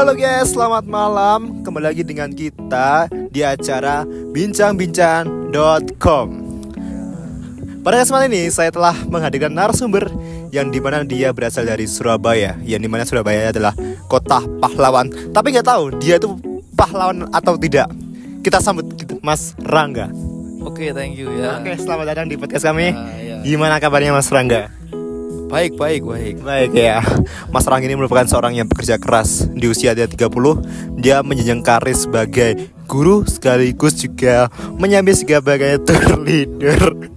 Halo guys, selamat malam. Kembali lagi dengan kita di acara bincang-bincang.com. Pada kesempatan ini saya telah menghadirkan narasumber yang dimana dia berasal dari Surabaya, yang dimana Surabaya adalah kota pahlawan. Tapi nggak tahu dia itu pahlawan atau tidak. Kita sambut Mas Rangga. Oke, thank you ya. Oke, selamat datang di podcast kami. Ya. Gimana kabarnya Mas Rangga? Baik. Baik ya. Mas Rangga ini merupakan seorang yang bekerja keras. Di usia dia 30, dia menjenjang karir sebagai guru sekaligus juga menyambi sebagai tour leader.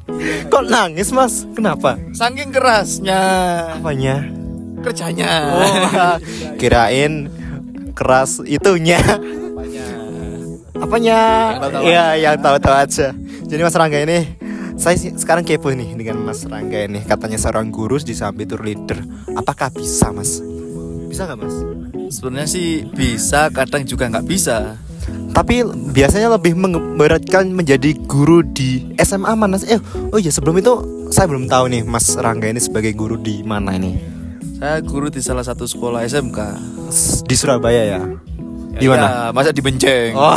Kok nangis Mas? Kenapa? Saking kerasnya Apanya? kerjanya. Oh, kirain keras itunya. Apanya? Iya, yang tahu-tahu aja. Jadi Mas Rangga ini, saya sekarang kepo nih dengan Mas Rangga ini. Katanya seorang guru di samping tour leader. Apakah bisa Mas? Bisa nggak Mas? Sebenarnya sih bisa, kadang juga nggak bisa. Tapi biasanya lebih memberatkan menjadi guru di SMA mana? Oh iya, sebelum itu saya belum tahu nih Mas Rangga ini sebagai guru di mana ini? Saya guru di salah satu sekolah SMK Di Surabaya ya? Di mana? Ya, masa di Benceng? Oh,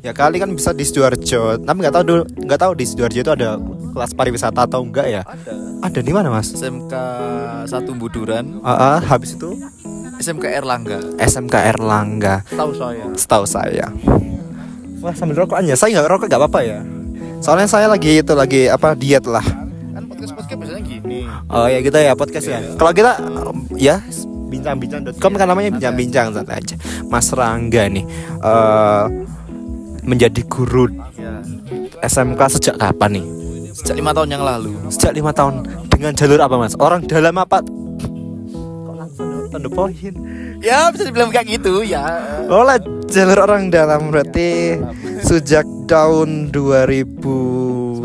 ya kali kan bisa di Sidoarjo. Tapi nggak tahu di Sidoarjo itu ada kelas pariwisata atau enggak ya? Ada di mana Mas? SMK 1 Buduran. Habis itu SMK Erlangga. SMK Erlangga. Setahu saya. Wah, sambil rokokan ya. Saya nggak rokok nggak apa-apa ya. Soalnya saya lagi diet lah. Kan podcast biasanya gini. Oh ya gitu ya podcast ya. Kalau kita ya bincang-bincang.com kan namanya bincang-bincang santai aja. Mas Rangga nih menjadi guru SMK sejak kapan nih? Sejak 5 tahun yang lalu. Sejak 5 tahun. Dengan jalur apa Mas? Orang dalam apa? Kok langsung tanda poin? Ya bisa dibilang kayak gitu ya. Oh lah, jalur orang dalam berarti sejak tahun 2019.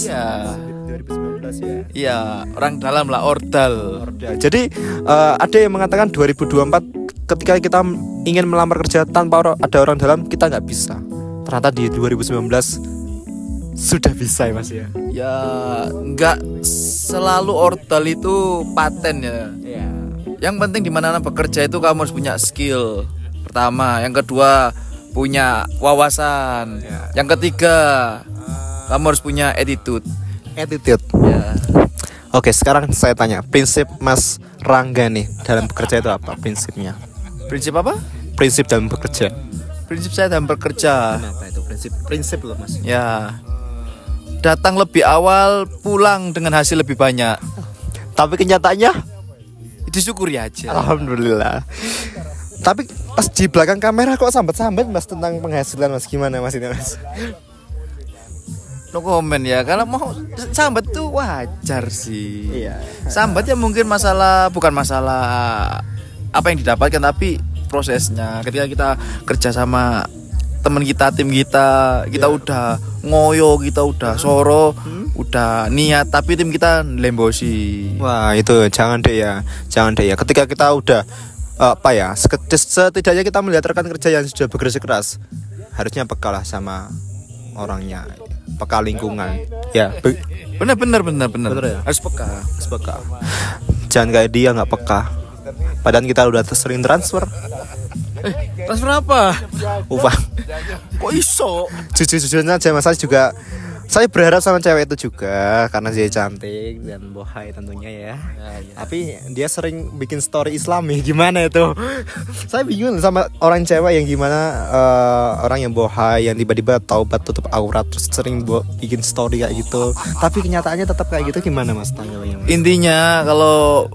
Iya. 2019 ya. Iya, orang dalam lah, ordal. Jadi ada yang mengatakan 2024 ketika kita ingin melamar kerja tanpa ada orang dalam kita nggak bisa. Ternyata di 2019 sudah bisa ya Mas ya. Ya nggak selalu ordal itu paten ya. Yang penting di mana bekerja itu kamu harus punya skill pertama, yang kedua punya wawasan, yang ketiga kamu harus punya attitude. Ya. Oke, sekarang saya tanya, prinsip Mas Rangga nih dalam bekerja itu apa prinsipnya? Prinsip apa? Prinsip dalam bekerja. Prinsip saya dalam bekerja. Kenapa itu prinsip loh Mas? Ya, datang lebih awal, pulang dengan hasil lebih banyak. Tapi kenyataannya disyukuri aja. Alhamdulillah. Tapi pas di belakang kamera kok sambat-sambat Mas tentang penghasilan Mas, gimana Mas ini Mas? No comment ya, kalau mau sambat tuh wajar sih. Iya. Sambat ya mungkin bukan masalah apa yang didapatkan, tapi prosesnya. Ketika kita kerja sama teman kita, tim kita udah ngoyo, kita udah soro, udah niat, tapi tim kita lembosi. Wah itu jangan deh ya. Ketika kita udah setidaknya kita melihat rekan kerja yang sudah bekerja keras, harusnya peka lah sama orangnya, peka lingkungan. Ya benar. Bener ya? Harus peka. Jangan kayak dia nggak peka. Padahal kita udah sering transfer. Transfer apa? Uang. Kok iso? Jujur-jujurnya aja Mas, saya berharap sama cewek itu juga karena dia cantik dan bohai tentunya ya. Tapi dia sering bikin story Islami, gimana itu? Saya bingung sama orang cewek yang gimana, orang yang bohai yang tiba-tiba taubat tutup aurat terus sering bikin story kayak gitu. Tapi kenyataannya tetap kayak gitu, gimana Mas tanggapannya? Intinya kalau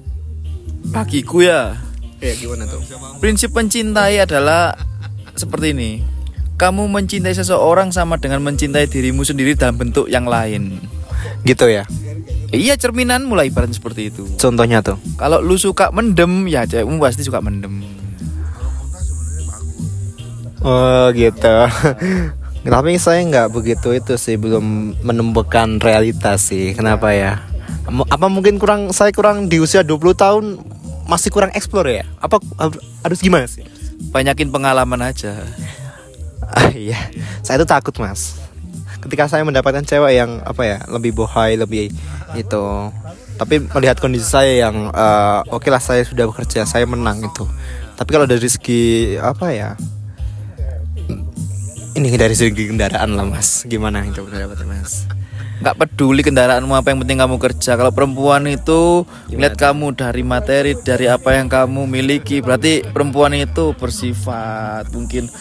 bagiku ya, gimana tuh? prinsip mencintai adalah seperti ini. Kamu mencintai seseorang sama dengan mencintai dirimu sendiri dalam bentuk yang lain. Gitu ya? Iya, cerminan mulai ibaratnya seperti itu. Contohnya tuh? Kalau lu suka mendem, ya cewekmu pasti suka mendem. Oh gitu. Tapi saya nggak begitu itu sih, belum menemukan realitas sih. Kenapa ya? Apa mungkin saya kurang di usia 20 tahun masih kurang explore ya? Apa harus gimana sih? Banyakin pengalaman aja. Iya, saya itu takut Mas. Ketika saya mendapatkan cewek yang lebih bohai, lebih itu. Tapi melihat kondisi saya yang oke lah, saya sudah bekerja, saya menang itu. Tapi kalau dari segi apa ya? Ini dari segi kendaraan lah Mas. Gimana itu pendapatnya Mas? Nggak peduli kendaraanmu apa, yang penting kamu kerja. Kalau perempuan itu lihat kamu dari materi, dari apa yang kamu miliki, berarti perempuan itu bersifat mungkin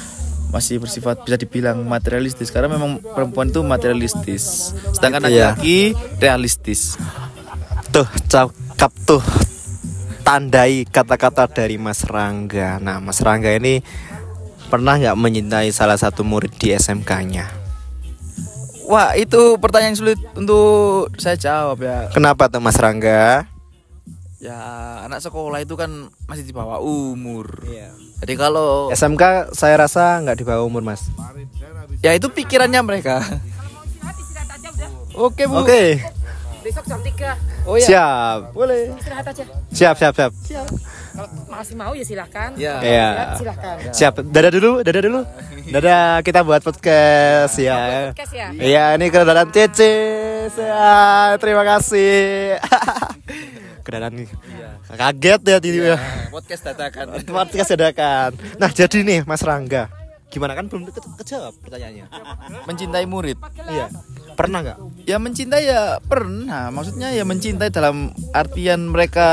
masih bersifat bisa dibilang materialistis, karena memang perempuan itu materialistis, sedangkan laki-laki realistis. Tuh cakep tuh, tandai kata-kata dari Mas Rangga. Nah Mas Rangga ini pernah nggak mencintai salah satu murid di SMK-nya? Wah, itu pertanyaan sulit untuk saya jawab ya. Kenapa tuh Mas Rangga? Ya anak sekolah itu kan masih di bawah umur. Iya. Jadi kalau SMK saya rasa nggak di bawah umur Mas. ya itu pikirannya mereka. Oke Bu. Oke. Besok jam 3. Oh ya. Siap. Boleh. Istirahat aja. Siap. Kalau masih mau ya silahkan. Ya. Iya. Silahkan. Siap. Dadah dulu. Dadah, kita buat podcast ya. Podcast ya. Iya, ini kedatangan Cece. Ya, terima kasih. Kedatangan nih. Kaget ya tiba-tiba. Podcast dadakan. Podcast dadakan. Nah, jadi nih Mas Rangga, gimana kan belum kejawab pertanyaannya? Mencintai murid. Iya. Pernah nggak? Ya mencintai ya pernah. Maksudnya ya mencintai dalam artian mereka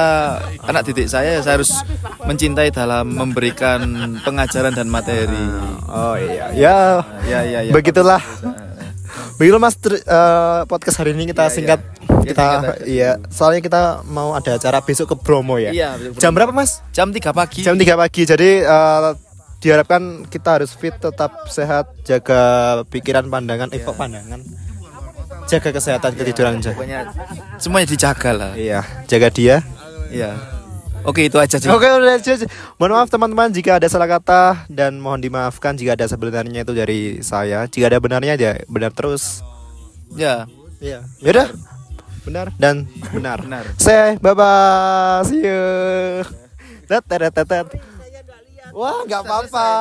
anak didik saya harus mencintai dalam memberikan pengajaran dan materi. Oh iya. Ya. Ya. Begitulah. Begitu Mas podcast hari ini kita singkat. Iya, soalnya kita mau ada acara besok ke Bromo ya. Iya, Jam berapa Mas? Jam 3 pagi. Jam 3 pagi. Jadi diharapkan kita harus fit, tetap sehat, jaga pikiran, pandangan, kok pandangan. Jaga kesehatan, ketiduran jaga. Pokoknya semuanya dijaga lah. Iya, jaga dia. Iya. Oke, itu aja juga. Oke, udah aja. Mohon maaf teman-teman jika ada salah kata dan mohon dimaafkan jika ada sebenarnya itu dari saya. Jika ada benarnya ya benar terus. Ya. Iya. Yaudah. Benar dan benar. Benar. Say bye bye. See you. Wah, nggak apa-apa.